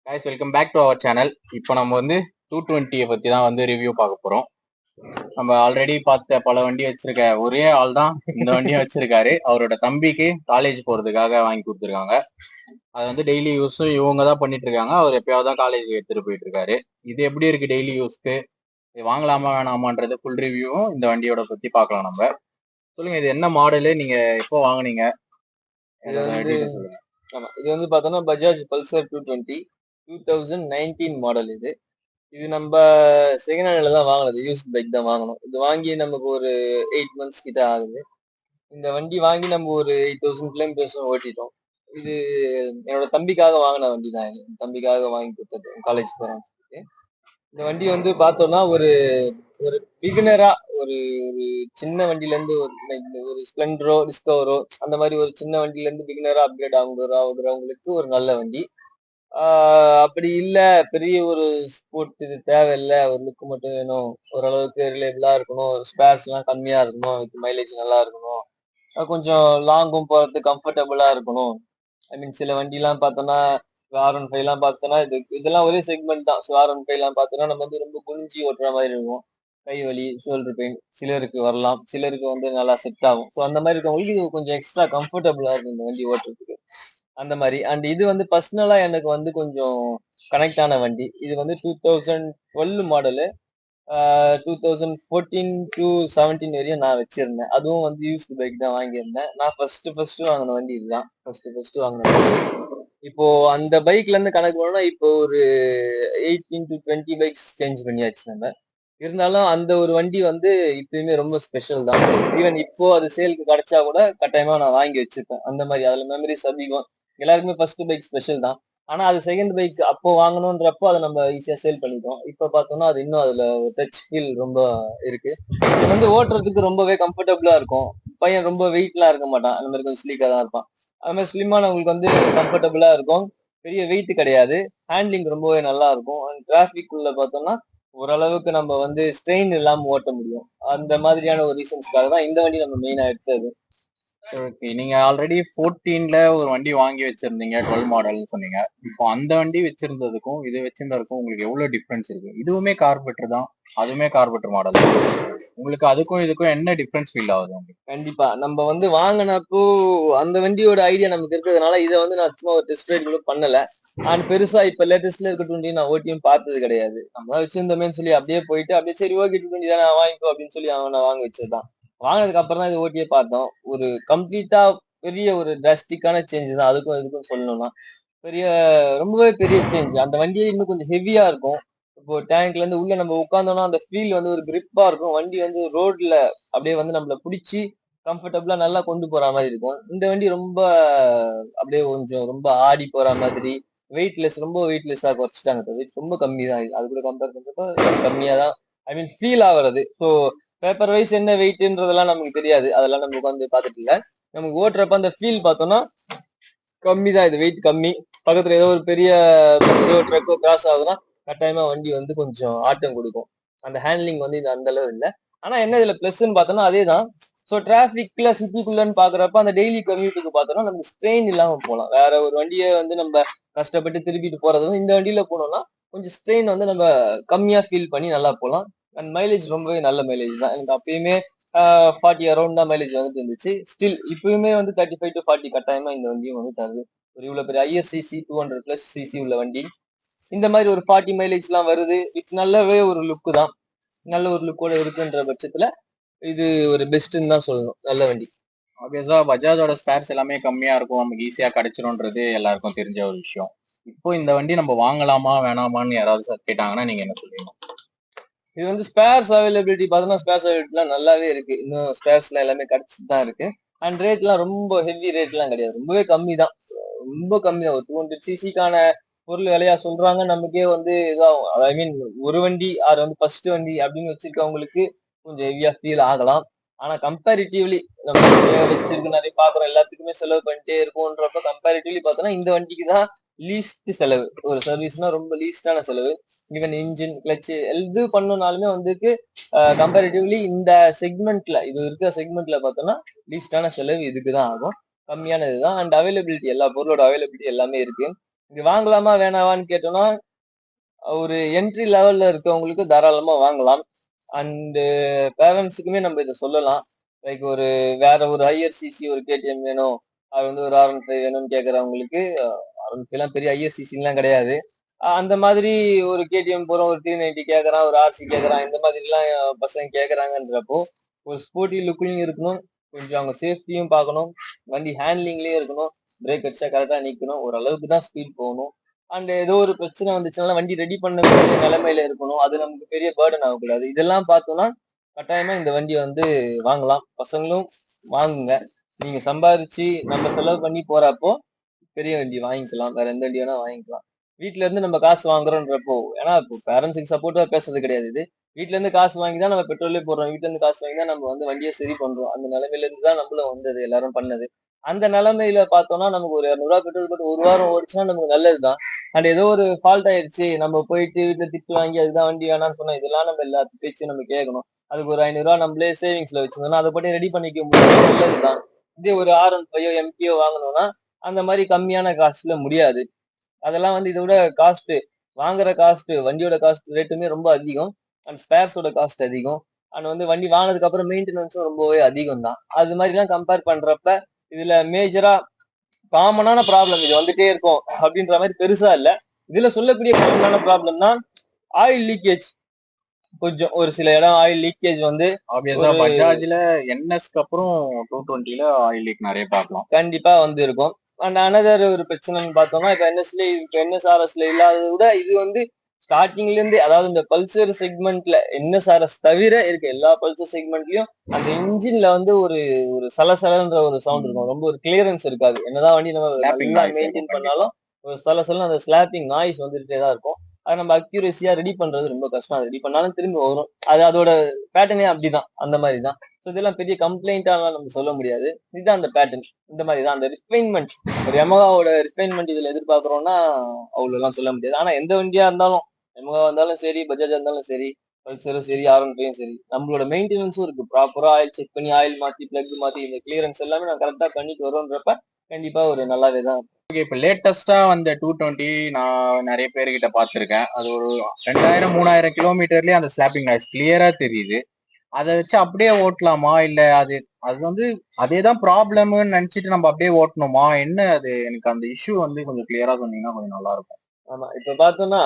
Guys welcome back to our channel. இப்போ நம்ம வந்து 220 பத்தி தான் வந்து ரிவ்யூ பார்க்க போறோம். நம்ம ஆல்ரெடி பார்த்த பல வண்டி வச்சிருக்க ஒரே ஆள் தான் இந்த வண்டியும் வச்சிருக்காரு. அவரோட தம்பிக்கு காலேஜ் போறதுக்காக வாங்கி கொடுத்துருக்காங்க. அது வந்து டெய்லி யூஸும் இவங்க தான் பண்ணிட்டு இருக்காங்க. அவர் எப்பயாவது தான் காலேஜ் எடுத்துட்டு போயிட்டு இருக்காரு. இது எப்படி இருக்கு டெய்லி யூஸ்க்கு, இது வாங்கலாமா வேணாமான்றது ஃபுல் ரிவ்யூவும் இந்த வண்டியோட பத்தி பார்க்கலாம். நம்ம சொல்லுங்க, இது என்ன மாடலு, நீங்க எப்போ வாங்குனீங்க? இது வந்து சொல்லுங்க. ஆமா, இது வந்து பார்த்தோம்னா பஜாஜ் பல்சர் 220 2019 மாடல். இது நம்ம செகண்ட் ஹேண்ட்ல தான் வாங்கினது, யூஸ்ட் பைக் தான் வாங்கணும். இது வாங்கி நமக்கு ஒரு 8 மந்த்ஸ் கிட்ட ஆகுது. இந்த வண்டி வாங்கி நம்ம ஒரு 8000 கிலோமீட்டர்ஸ் ஓட்டிட்டோம். இது என்னோட தம்பிக்காக வாங்கின வண்டி தான். என் தம்பிக்காக வாங்கி கொடுத்தது, காலேஜ் போறான்னு சொல்லிட்டு. இந்த வண்டி வந்து பார்த்தோம்னா ஒரு ஒரு பிகினரா, ஒரு ஒரு சின்ன வண்டில இருந்து ஒரு ஸ்பிளெண்டரோ டிஸ்கவரோ அந்த மாதிரி ஒரு சின்ன வண்டில இருந்து பிகினரா அப்கிரேட் ஆகுறவங்களுக்கு ஒரு நல்ல வண்டி. அப்படி இல்ல, பெரிய ஒரு ஸ்போர்ட் இது தேவையில்லை, ஒரு லுக் மட்டும் வேணும், ஓரளவுக்கு ரிலேபிளா இருக்கணும், ஸ்பேர்ஸ் எல்லாம் கம்மியா இருக்கணும், வித் மைலேஜ் நல்லா இருக்கணும், கொஞ்சம் லாங்கும் போறதுக்கு கம்ஃபர்டபுளா இருக்கணும். ஐ மீன் சில வண்டி எல்லாம் பார்த்தோம்னா R15 எல்லாம் பார்த்தோம்னா இதெல்லாம் ஒரே செக்மெண்ட் தான். ஸோ R15 எல்லாம் பார்த்தோம்னா நம்ம வந்து ரொம்ப குனிஞ்சி ஓட்டுற மாதிரி இருக்கும். கை வலி, ஷோல்டர் பெயின் சிலருக்கு வரலாம், சிலருக்கு வந்து நல்லா செட் ஆகும். ஸோ அந்த மாதிரி இருக்கவங்களுக்கு இது கொஞ்சம் எக்ஸ்ட்ரா கம்ஃபர்டபுளா இருக்கும் இந்த வண்டி ஓட்டுறதுக்கு. அந்த மாதிரி அண்ட் இது வந்து பர்சனலா எனக்கு வந்து கொஞ்சம் கனெக்ட் ஆன வண்டி. இது வந்து 2012 மாடலு. 2014 டு 17 வரையும் நான் வச்சிருந்தேன். அதுவும் வந்து யூஸ்டு பைக் தான் வாங்கியிருந்தேன். நான் ஃபர்ஸ்ட் வாங்கின வண்டி இதுதான். ஃபர்ஸ்ட் வாங்கின வண்டி. இப்போ அந்த பைக்ல இருந்து கணக்கு பண்ணோம்னா இப்போ ஒரு 18 டு 20 பைக்ஸ் சேஞ்ச் பண்ணியாச்சு நம்ம. இருந்தாலும் அந்த ஒரு வண்டி வந்து இப்பயுமே ரொம்ப ஸ்பெஷல் தான். ஈவன் இப்போ அது சேலுக்கு கிடைச்சா கூட கட்டாயமா நான் வாங்கி வச்சிருப்பேன். அந்த மாதிரி அதுல மெமரிஸ் அதிகம். எல்லாருக்குமே ஃபர்ஸ்ட் பைக் ஸ்பெஷல் தான். ஆனா அது செகண்ட் பைக் அப்போ வாங்கணும்ன்றப்போ அதை நம்ம ஈஸியா சேல் பண்ணிட்டோம். இப்ப பார்த்தோம்னா அது இன்னும் அதுல டச் ஃபீல் ரொம்ப இருக்கு. இது வந்து ஓட்டுறதுக்கு ரொம்பவே கம்ஃபர்டபுளா இருக்கும். பையன் ரொம்ப வெயிட்லாம் இருக்க மாட்டான், அந்த மாதிரி கொஞ்சம் ஸ்லீக்கா தான் இருப்பான். அது மாதிரி ஸ்லிம்மானவங்களுக்கு வந்து கம்ஃபர்டபுளா இருக்கும். பெரிய வெயிட் கிடையாது. ஹேண்ட்லிங் ரொம்பவே நல்லா இருக்கும். டிராபிக் உள்ள பார்த்தோம்னா ஓரளவுக்கு நம்ம வந்து ஸ்ட்ரெயின் இல்லாம ஓட்ட முடியும். அந்த மாதிரியான ஒரு ரீசன்ஸ்க்காக தான் இந்த வண்டி நம்ம மெயினா எடுத்தது. ஓகே, நீங்க ஆல்ரெடி 14ல ஒரு வண்டி வாங்கி வச்சிருந்தீங்க, 12 மாடல்னு சொன்னீங்க. இப்போ அந்த வண்டி வச்சிருந்ததுக்கும் இது வச்சிருந்ததுக்கும் உங்களுக்கு எவ்வளவு டிஃபரன்ஸ் இருக்கு? இதுவுமே கார்பெட்டர் தான், அதுவுமே கார்பெட்டர் மாடல் தான். உங்களுக்கு அதுக்கும் இதுக்கும் என்ன டிஃபரன்ஸ் ஃபீல் ஆகுது உங்களுக்கு? கண்டிப்பா நம்ம வந்து வாங்கினப்போ அந்த வண்டியோட ஐடியா நமக்கு இருக்கிறதுனால இதை வந்து நான் சும்மா ஒரு டெஸ்ட் ரைட் கூட பண்ணல. அண்ட் பெருசா இப்ப லேட்டஸ்ட்ல இருக்க 20 நான் ஓட்டியும் பார்த்தது கிடையாது. நம்ம வச்சிருந்தோமேன்னு சொல்லி அப்படியே போயிட்டு அப்படியே சரி ஓகே 20 தானே வாங்கிக்கோ அப்படின்னு சொல்லி அவனை வாங்க வச்சதுதான். வாங்கினதுக்கு அப்புறம் தான் இது ஓட்டியே பார்த்தோம். ஒரு கம்ப்ளீட்டா பெரிய ஒரு டிராஸ்டிக்கான சேஞ்ச் தான் அதுக்கும் இதுக்கும் சொல்லணும்னா. பெரிய ரொம்பவே பெரிய சேஞ்ச். அந்த வண்டியே இன்னும் கொஞ்சம் ஹெவியா இருக்கும். இப்போ டேங்க்ல இருந்து உள்ள நம்ம உட்கார்ந்தோம்னா அந்த ஃபீல் வந்து ஒரு கிரிப்பா இருக்கும். வண்டி வந்து ரோட்ல அப்படியே வந்து நம்மள பிடிச்சி கம்ஃபர்டபுளா நல்லா கொண்டு போற மாதிரி இருக்கும். இந்த வண்டி ரொம்ப அப்படியே கொஞ்சம் ரொம்ப ஆடி போற மாதிரி, வெயிட்லெஸ், ரொம்ப வெயிட்லெஸ்ஸா குறைச்சிட்டாங்க. வெயிட் ரொம்ப கம்மி தான். அது கூட கம்பேர் பண்றப்ப கம்மியா தான் ஐ மீன் ஃபீல் ஆகுறது. ஸோ பேப்பர் வைஸ் என்ன வெயிட்ன்றதெல்லாம் நமக்கு தெரியாது. அதெல்லாம் நம்ம உட்காந்து பார்த்துட்டு இல்ல. நமக்கு ஓட்டுறப்ப அந்த ஃபீல் பார்த்தோம்னா கம்மி தான். இது வெயிட் கம்மி. பக்கத்துல ஏதோ ஒரு பெரிய பஸ்ஸோ ட்ரக்கோ கிராஸ் ஆகுதுன்னா கட்டாயமா வண்டி வந்து கொஞ்சம் ஆட்டம் கொடுக்கும். அந்த ஹேண்ட்லிங் வந்து இது அந்த அளவு இல்லை. ஆனா என்ன இதுல பிளஸ்ன்னு பார்த்தோம்னா அதே தான். ஸோ டிராபிக்ல சிட்டிக்குள்ளன்னு பாக்குறப்ப அந்த டெய்லி கம்யூட்டுக்கு பார்த்தோம்னா நமக்கு ஸ்ட்ரெயின் இல்லாம போகலாம். வேற ஒரு வண்டியை வந்து நம்ம கஷ்டப்பட்டு திருப்பிட்டு போறது வந்து இந்த வண்டியில போனோம்னா கொஞ்சம் ஸ்ட்ரெயின் வந்து நம்ம கம்மியா ஃபீல் பண்ணி நல்லா போகலாம். அண்ட் மைலேஜ் ரொம்பவே நல்ல மைலேஜ் தான். எனக்கு அப்பயுமே 40 அரௌண்ட் தான் மைலேஜ் வந்துட்டு இருந்துச்சு. ஸ்டில் இப்பயுமே வந்து 35 டு 40 கட்டாயமா இந்த வண்டியும் வந்து தருது. ஒரு இவ்வளவு பெரிய ISCC 200+ சிசி உள்ள வண்டி இந்த மாதிரி ஒரு 40 மைலேஜ் எல்லாம் வருது. வித் நல்லாவே ஒரு லுக்கு தான். நல்ல ஒரு லுக்கோட இருக்குன்ற பட்சத்துல இது ஒரு பெஸ்ட்ன்னு தான் சொல்லணும். நல்ல வண்டி. ஆப்வியஸா பஜாஜோட ஸ்பேர்ஸ் எல்லாமே கம்மியா இருக்கும், நமக்கு ஈஸியா கிடைச்சிரும்ன்றது எல்லாருக்கும் தெரிஞ்ச ஒரு விஷயம். இப்போ இந்த வண்டி நம்ம வாங்கலாமா வேணாமான்னு யாராவது கேட்டாங்கன்னா நீங்க என்ன சொல்றீங்க? இது வந்து ஸ்பேர்ஸ் அவைலபிலிட்டி பார்த்தோம்னா ஸ்பேர்ஸ் அவைலபிலிட்டிலாம் நல்லாவே இருக்கு. இன்னும் ஸ்பேர்ஸ்லாம் எல்லாமே கிடைச்சிட்டு தான் இருக்கு. அண்ட் ரேட்லாம் ரொம்ப ஹெவி ரேட்லாம் கிடையாது. ரொம்பவே கம்மி தான். ரொம்ப கம்மி தான். ஒரு 200 சிசிக்கான பொருள் விலையா சொல்றாங்க. நமக்கே வந்து இதாகும். ஐ மீன் ஒரு வண்டி ஆர் வந்து ஃபர்ஸ்ட் வண்டி அப்படின்னு வச்சிருக்கவங்களுக்கு கொஞ்சம் ஹெவியா ஃபீல் ஆகலாம். ஆனா கம்பேரிட்டிவ்லி நம்ம வச்சிருக்க நிறைய பாக்குறோம், எல்லாத்துக்குமே செலவு பண்ணிட்டே இருக்கும்ன்றப்ப கம்பேரிட்டிவ்லி பார்த்தோம்னா இந்த வண்டிக்கு தான் லீஸ்ட் செலவு. ஒரு சர்வீஸ்னா ரொம்ப லீஸ்டான செலவு. ஈவன் இன்ஜின் கிளச் எது பண்ணணும்னாலுமே வந்துட்டு கம்பேரிட்டிவ்லி இந்த செக்மெண்ட்ல இது இருக்கிற செக்மெண்ட்ல பார்த்தோம்னா லீஸ்டான செலவு இதுக்கு தான் ஆகும். கம்மியான இதுதான். அண்ட் அவைலபிலிட்டி எல்லா பொருளோட அவைலபிலிட்டி எல்லாமே இருக்கு. இது வாங்கலாமா வேணாவான்னு கேட்டோம்னா ஒரு என்ட்ரி லெவல்ல இருக்கவங்களுக்கு தாராளமா வாங்கலாம். அண்ட் பேரண்ட்ஸுக்குமே நம்ம இதை சொல்லலாம். லைக் ஒரு வேற ஒரு ஹையர் சிசி ஒரு கேடிஎம் வேணும், அது வந்து ஒரு R15 வேணும்னு கேட்கறவங்களுக்கு R15 எல்லாம் பெரிய ஹையர் சிசிலாம் கிடையாது. அந்த மாதிரி ஒரு கேடிஎம் போறோம், ஒரு 390 கேட்கறான், ஒரு ஆர்சி கேட்கறான், இந்த மாதிரி எல்லாம் பசங்க கேட்கறாங்கன்றப்போ ஒரு ஸ்போர்ட்டி லுக்லயும் இருக்கணும், கொஞ்சம் அவங்க சேஃப்டியும் பார்க்கணும், வண்டி ஹேண்ட்லிங்லயும் இருக்கணும், பிரேக் அடிச்சா கரெக்டா நிக்கணும், ஓரளவுக்கு தான் ஸ்பீட் போகணும். அண்ட் ஏதோ ஒரு பிரச்சனை வந்துச்சுனால வண்டி ரெடி பண்ண வேண்டிய நிலைமையில இருக்கணும், அது நமக்கு பெரிய பேர்டன் ஆகக்கூடாது. இதெல்லாம் பார்த்தோம்னா கட்டாயமா இந்த வண்டி வந்து வாங்கலாம். பசங்களும் வாங்குங்க. நீங்க சம்பாதிச்சு நம்ம செலவு பண்ணி போறப்போ பெரிய வண்டி வாங்கிக்கலாம், வேற எந்த வண்டி வேணா வாங்கிக்கலாம். வீட்ல இருந்து நம்ம காசு வாங்குறோன்றப்போ, ஏன்னா இப்போ பேரண்ட்ஸுக்கு சப்போர்ட்டா பேசுறது கிடையாது இது. வீட்ல இருந்து காசு வாங்கி தான் நம்ம பெட்ரோலே போடுறோம், வீட்ல இருந்து காசு வாங்கி தான் நம்ம வந்து வண்டியை சரி பண்றோம். அந்த நிலைமையில இருந்து தான் நம்மளும் வந்தது, எல்லாரும் பண்ணது. அந்த நிலைமையில பார்த்தோம்னா நமக்கு ஒரு 200 பெட்ரோல் போட்டு ஒரு வாரம் ஓடிச்சுன்னா நமக்கு நல்லதுதான். அண்ட் ஏதோ ஒரு ஃபால்ட் ஆயிடுச்சு, நம்ம போயிட்டு வீட்டுல திட்டு வாங்கி அதுதான் வண்டி வேணாம்னு சொன்னா இதெல்லாம் நம்ம எல்லாத்து பேச்சு நம்ம கேட்கணும். அதுக்கு ஒரு 500 நம்மளே சேவிங்ஸ்ல வச்சிருந்தோம்னா அதை பத்தி ரெடி பண்ணிக்க முடியும், நல்லதுதான். இதே ஒரு R15 எம்டியோ வாங்கணும்னா அந்த மாதிரி கம்மியான காஸ்ட்ல முடியாது. அதெல்லாம் வந்து இதை விட காஸ்ட், வாங்குற காஸ்ட், வண்டியோட காஸ்ட் ரேட்டுமே ரொம்ப அதிகம். அண்ட் ஸ்பேர்ஸோட காஸ்ட் அதிகம். அண்ட் வந்து வண்டி வாங்கினதுக்கு அப்புறம் மெயின்டெனன்ஸும் ரொம்பவே அதிகம் தான். அது மாதிரி எல்லாம் கம்பேர் பண்றப்ப இதுல மேஜரா காமனான ப்ராப்ளம் இது வந்துட்டே இருக்கும் அப்படின்ற மாதிரி பெருசா இல்ல. இதுல சொல்லக்கூடிய காமனான ப்ராப்ளம்னா ஆயில் லீக்கேஜ். கொஞ்சம் ஒரு சில இடம் ஆயில் லீக்கேஜ் வந்து ஆப்வியஸா பஜாஜ்ல என்எஸ்க்கு அப்புறம் 220ல ஆயில் லீக் நிறைய பார்க்கலாம். கண்டிப்பா வந்து இருக்கும். அண்ட் அனதர் ஒரு பிரச்சனைன்னு பார்த்தோம்னா இப்ப என்எஸ்ஆர்எஸ்ல இல்லாததை விட இது வந்து ஸ்டார்டிங்ல இருந்து, அதாவது இந்த பல்சர் செக்மெண்ட்ல என்எஸ்ஆர்எஸ் தவிர இருக்க எல்லா பல்சர் செக்மெண்ட்லயும் அந்த இன்ஜின்ல வந்து ஒரு ஒரு சலசலன்ற ஒரு சவுண்ட் இருக்கும், ரொம்ப ஒரு கிளியரன்ஸ் இருக்காது. என்னதான் வண்டி நம்ம நல்லா மெயின்டைன் பண்ணாலும் ஒரு சலசல அந்த ஸ்லாப்பிங் நாய்ஸ் வந்துட்டே தான் இருக்கும். அதை நம்ம அக்யூரேசியா ரெடி பண்றது ரொம்ப கஷ்டம். அது ரெடி பண்ணாலும் திரும்பி வரும், அது அதோட பேட்டர்னே அப்படிதான், அந்த மாதிரி தான். ஸோ இதெல்லாம் பெரிய கம்ப்ளைண்டாலாம் நம்ம சொல்ல முடியாது. இதுதான் அந்த பேட்டர்ன், இந்த மாதிரி தான் அந்த ரிஃபைன்மெண்ட். ஒரு யமகாவோட ரிஃபைன்மெண்ட் இதுல எதிர்பார்க்கறோம்னா அவ்வளவு எல்லாம் சொல்ல முடியாது. ஆனா எந்த வண்டியா இருந்தாலும், யமகா இருந்தாலும் சரி, பஜாஜா இருந்தாலும் சரி, பல்சரும் சரி, R15 சரி, நம்மளோட மெயின்டெனன்ஸும் இருக்கு. ப்ராப்பரா ஆயில் செக் பண்ணி, ஆயில் மாத்தி, பிளக் மாத்தி, இந்த கிளியரன்ஸ் எல்லாமே நான் கரெக்டா பண்ணிட்டு வரோன்றப்ப கண்டிப்பா ஒரு நல்லாவே தான். இப்ப லேட்டஸ்டா வந்த 220 நான் நிறைய பேர்கிட்ட பார்த்திருக்கேன். அது ஒரு 2000-3000 கிலோமீட்டர்லயே அந்த ஸ்லாப்பிங் நாய்ஸ் கிளியரா தெரியுது. அதை வச்சு அப்படியே ஓட்டலாமா, இல்ல அது அது வந்து அதேதான் ப்ராப்ளம்னு நினைச்சிட்டு நம்ம அப்படியே ஓட்டணுமா, என்ன அது? எனக்கு அந்த இஷ்யூ வந்து கொஞ்சம் கிளியரா சொன்னீங்கன்னா கொஞ்சம் நல்லா இருக்கும். ஆமா, இப்ப பார்த்தோம்னா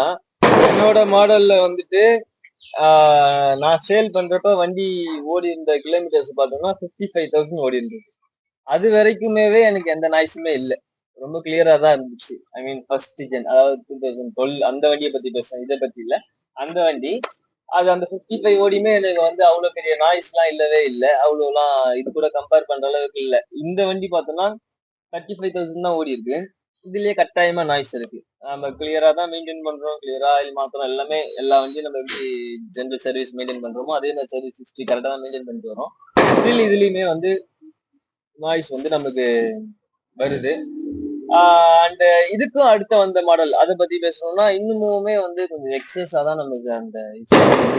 என்னோட மாடல்ல வந்துட்டு நான் சேல் பண்றப்ப வண்டி ஓடி இருந்த கிலோமீட்டர்ஸ் பார்த்தோம்னா 55,000 ஓடி இருந்தது. அது வரைக்குமேவே எனக்கு எந்த நாய்ஸுமே இல்லை, ரொம்ப கிளியரா தான் இருந்துச்சு. ஐ மீன் ஃபர்ஸ்ட் ஜென், அதாவது 2012 அந்த வண்டியை பத்தி பேசுறேன், இதை பத்தி இல்ல. அந்த வண்டி அது அந்த 55 ஓடியுமே எனக்கு வந்து அவ்வளவு பெரிய நாய்ஸ் எல்லாம் இல்லவே இல்லை, அவ்வளவுலாம் இது கூட கம்பேர் பண்ற அளவுக்கு இல்லை. இந்த வண்டி பார்த்தோம்னா 35,000 தான் ஓடி இருக்கு. இதுலயே கட்டாயமா நாய்ஸ் இருக்கு. நம்ம கிளியரா தான் மெயின்டைன் பண்றோம், கிளியரா ஆயில் மாத்திரம், எல்லாமே எல்லா வண்டியும் நம்ம எப்படி ஜென்ரல் சர்வீஸ் மெயின்டைன் பண்றோமோ அதே மாதிரி சர்வீஸ் ஹிஸ்டரி கரெக்டா தான் மெயின்டைன் பண்ணிட்டு வரோம். ஸ்டில் இதுலயுமே வந்து நாய்ஸ் வந்து நமக்கு வருது. அண்ட் இதுக்கும் அடுத்த வந்த மாடல் அதை பத்தி பேசணும்னா இன்னுமுமே வந்து கொஞ்சம் எக்ஸஸா தான் நமக்கு அந்த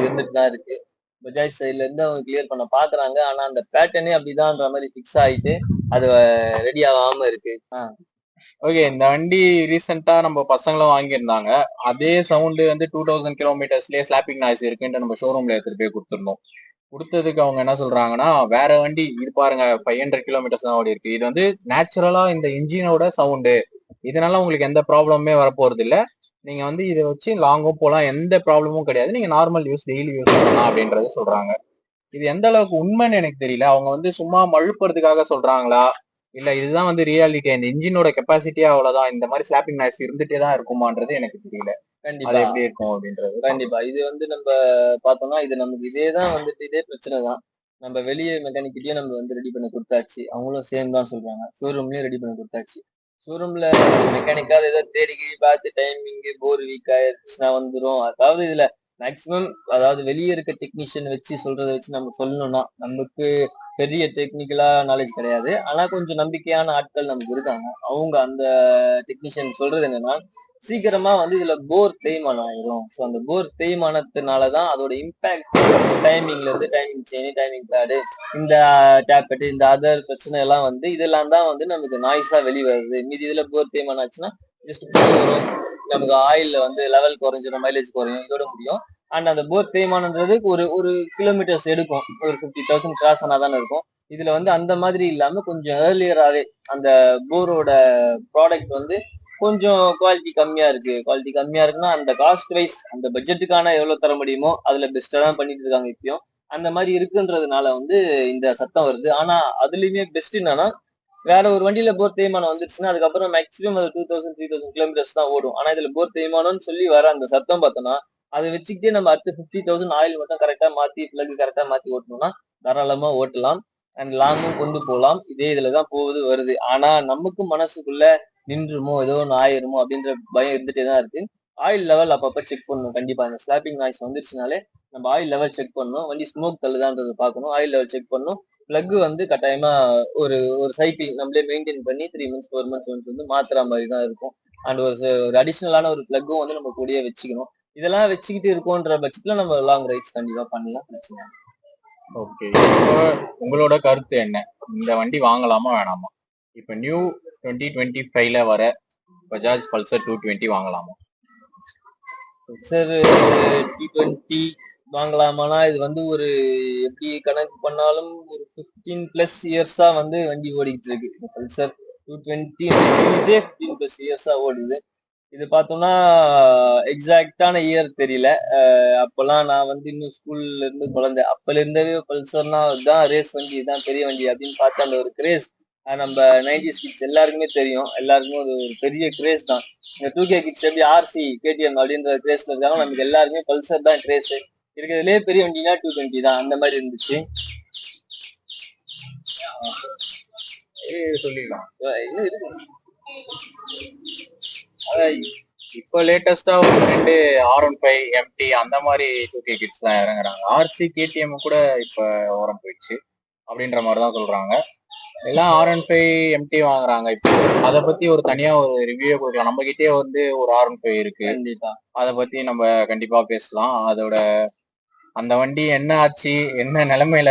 இருந்துட்டு தான் இருக்கு. பஜாஜ் சைட்ல இருந்து அவங்க கிளியர் பண்ண பாக்குறாங்க, ஆனா அந்த பேட்டர்னே அப்படிதான்ற மாதிரி பிக்ஸ் ஆயிட்டு அது ரெடி ஆகாம இருக்கு. ஓகே, இந்த வண்டி ரீசெண்டா நம்ம பசங்களும் வாங்கியிருந்தாங்க. அதே சவுண்டு வந்து 2000 கிலோமீட்டர்ஸ்லயே ஸ்லாப்பிங் நாய்ஸ் இருக்குன்ட்டு நம்ம ஷோரூம்ல எடுத்துட்டு போய் கொடுத்துருந்தோம். கொடுத்ததுக்கு அவங்க என்ன சொல்றாங்கன்னா, வேற வண்டி இது பாருங்க 500 கிலோமீட்டர்ஸ் தான் ஓடி இருக்கு, இது வந்து நேச்சுரலா இந்த இன்ஜினோட சவுண்டு, இதனால உங்களுக்கு எந்த ப்ராப்ளமே வரப்போறது இல்ல, நீங்க வந்து இதை வச்சு லாங்கும் போலாம், எந்த ப்ராப்ளமும் கிடையாது, நீங்க நார்மல் யூஸ் டெய்லி யூஸ் பண்ணலாம் அப்படின்றத சொல்றாங்க. இது எந்த அளவுக்கு உண்மைன்னு எனக்கு தெரியல. அவங்க வந்து சும்மா மழுப்புறதுக்காக சொல்றாங்களா, இல்ல இதுதான் வந்து ரியாலிட்டி, இந்த இன்ஜினோட கெப்பாசிட்டியே அவ்வளவுதான், இந்த மாதிரி ஸ்லாப்பிங் நாய்ஸ் இருந்துட்டே தான் இருக்குமான்றது எனக்கு தெரியல. அது கண்டிப்பா எப்படி இருக்கும் அப்படின்றது. கண்டிப்பா இது வந்து நம்ம பார்த்தோம்னா இது நமக்கு இதேதான் வந்துட்டு இதே பிரச்சனை தான். நம்ம வெளியே மெக்கானிக்கிட்டே நம்ம வந்து ரெடி பண்ணி கொடுத்தாச்சு, அவங்களும் சேம் தான் சொல்றாங்க. ஷோரூம்லயும் ரெடி பண்ணி கொடுத்தாச்சு. ஷோரூம்ல மெக்கானிக்காவது ஏதோ தேடி கீழி பார்த்து டைமிங் போர் வீக் ஆயிடுச்சுன்னா வந்துடும். அதாவது இதுல மேக்சிமம், அதாவது வெளியே இருக்க டெக்னீஷியன் வச்சு சொல்றதை வச்சு நம்ம சொல்லணும்னா நமக்கு பெரிய டெக்னிக்கலா நாலேஜ் கிடையாது. ஆனா கொஞ்சம் நம்பிக்கையான ஆட்கள் நமக்கு இருக்காங்க. அவங்க அந்த டெக்னீஷியன் சொல்றது என்னன்னா, சீக்கிரமா வந்து இதுல போர் தேய்மானம் ஆயிரும். ஸோ அந்த போர் தேய்மானத்தினாலதான் அதோட இம்பாக்ட் டைமிங்ல இருந்து டைமிங் செயின், டைமிங் பேடு, இந்த டேப்லெட், இந்த அதர் பிரச்சனை எல்லாம் வந்து இதெல்லாம் தான் வந்து நமக்கு நாய்ஸா வெளிவருது. மீதி இதுல போர் தேய்மானம் ஆச்சுன்னா ஜஸ்ட் வரும், நமக்கு ஆயில்ல வந்து லெவல் குறைஞ்சிடும், மைலேஜ் குறையும், இதோட முடியும். அண்ட் அந்த போர் தேய்மானன்றது ஒரு ஒரு கிலோமீட்டர்ஸ் எடுக்கும், ஒரு 50,000 கிராஸ் ஆனாதானே இருக்கும். இதுல வந்து அந்த மாதிரி இல்லாம கொஞ்சம் ஏர்லியராகவே அந்த போரோட ப்ராடக்ட் வந்து கொஞ்சம் குவாலிட்டி கம்மியா இருக்கு. குவாலிட்டி கம்மியா இருக்குன்னா அந்த காஸ்ட் வைஸ் அந்த பட்ஜெட்டுக்கான எவ்வளவு தர முடியுமோ அதுல பெஸ்டா தான் பண்ணிட்டு இருக்காங்க இப்பயும். அந்த மாதிரி இருக்குன்றதுனால வந்து இந்த சத்தம் வருது. ஆனா அதுலயுமே பெஸ்ட் என்னன்னா, வேற ஒரு வண்டியில போர் தேய்மானம் வந்துருச்சுன்னா அதுக்கப்புறம் மேக்ஸிமம் அது 2000 3000 கிலோமீட்டர்ஸ் தான் ஓடும். ஆனா இதுல போர் தேய்மானம்னு சொல்லி வர அந்த சத்தம் பார்த்தோம்னா அதை வச்சுக்கிட்டே நம்ம அடுத்து 50,000 ஆயில் மட்டும் கரெக்டா மாத்தி பிளக் கரெக்டா மாத்தி ஓட்டணும்னா தாராளமா ஓட்டலாம். அண்ட் லாங்கும் கொண்டு போகலாம். இதே இதுலதான் போகுது வருது. ஆனா நமக்கு மனசுக்குள்ள நின்றுமோ ஏதோ ஒன்று ஆயிருமோ அப்படின்ற பயம் இருந்துட்டே தான் இருக்கு. ஆயில் லெவல் அப்பப்ப செக் பண்ணணும். கண்டிப்பா இந்த ஸ்லாப்பிங் நாய்ஸ் வந்துருச்சுனாலே நம்ம ஆயில் லெவல் செக் பண்ணணும். வண்டி ஸ்மோக் தள்ளுதான்றது பார்க்கணும். ஆயில் லெவல் செக் பண்ணணும். பிளக் வந்து கட்டாயமா ஒரு ஒரு சைக்கிள் நம்மளே மெயின்டைன் பண்ணி 3 மந்த்ஸ் 4 மந்த்ஸ் வந்து மாத்துற மாதிரி தான் இருக்கும். அண்ட் ஒரு அடிஷனலான ஒரு பிளக்கும் வந்து நம்ம கூடயே வச்சுக்கணும். இதெல்லாம் வச்சுக்கிட்டு இருக்கோன்ற பட்சத்துல நம்ம லாங் ரைட்ஸ் கண்டிப்பா பண்ணலாம், பிரச்சனை இல்லை. ஓகே, இப்போ உங்களோட கருத்து என்ன? இந்த வண்டி வாங்கலாமா வேணாமா? இப்ப நியூ 2025ல வர பஜாஜ் பல்சர் 220 வாங்கலாமா? பல்சர் 220 வாங்கலாமானா இது வந்து ஒரு எப்படி கணக்கு பண்ணாலும் ஒரு 15+ இயர்ஸா வந்து வண்டி ஓடிக்கிட்டு இருக்கு. பல்சர் 220 15+ இயர்ஸா ஓடுது. இது பார்த்தோம்னா எக்ஸாக்டான இயர் தெரியல. அப்பெல்லாம் நான் வந்து இன்னும் ஸ்கூல்ல இருந்து குழந்தை. அப்பல இருந்தவே பல்சர்னா தான் ரேஸ் வண்டி, இதுதான் பெரிய வண்டி அப்படின்னு பார்த்து அந்த ஒரு கிரேஸ் நம்ம 90s கிட்ஸ் எல்லாருக்குமே தெரியும். எல்லாருக்குமே ஒரு ஒரு பெரிய கிரேஸ் தான். இந்த 2K கிட்ஸ் எப்படி ஆர்சி கேடிஎம் அப்படின்ற கிரேஸ்ல இருக்காங்க, நமக்கு எல்லாருமே பல்சர் தான் கிரேஸ். இருக்கிறதுலே பெரிய வண்டினா 220 தான், அந்த மாதிரி இருந்துச்சு. சொல்லிடலாம். இன்னும் இருக்கு. இப்போ லேட்டஸ்டா ஒரு 2 R15 MT அந்த மாதிரி 2K கிட்ஸ் தான் இறங்குறாங்க. RC KTM கூட இப்ப ஓரம் போயிடுச்சு அப்படின்ற மாதிரிதான் சொல்றாங்க. எல்லாம் R15 MT வாங்குறாங்க. இப்போ அதை பத்தி ஒரு தனியா ஒரு ரிவ்யூ கொடுக்கலாம். நம்ம கிட்டே வந்து ஒரு R15 இருக்கு. கண்டிப்பா அதை பத்தி நம்ம கண்டிப்பா பேசலாம். அதோட அந்த வண்டி என்ன ஆச்சு, என்ன நிலைமையில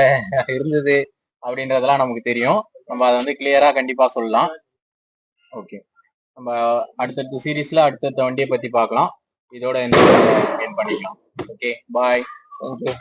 இருந்தது அப்படின்றதெல்லாம் நமக்கு தெரியும். நம்ம அதை வந்து கிளியரா கண்டிப்பா சொல்லலாம். ஓகே, நம்ம அடுத்தடுத்த சீரீஸ்ல அடுத்தடுத்த வண்டியை பத்தி பார்க்கலாம். இதோட எந்த பண்ணிக்கலாம். ஓகே, பாய். தேங்க்யூ.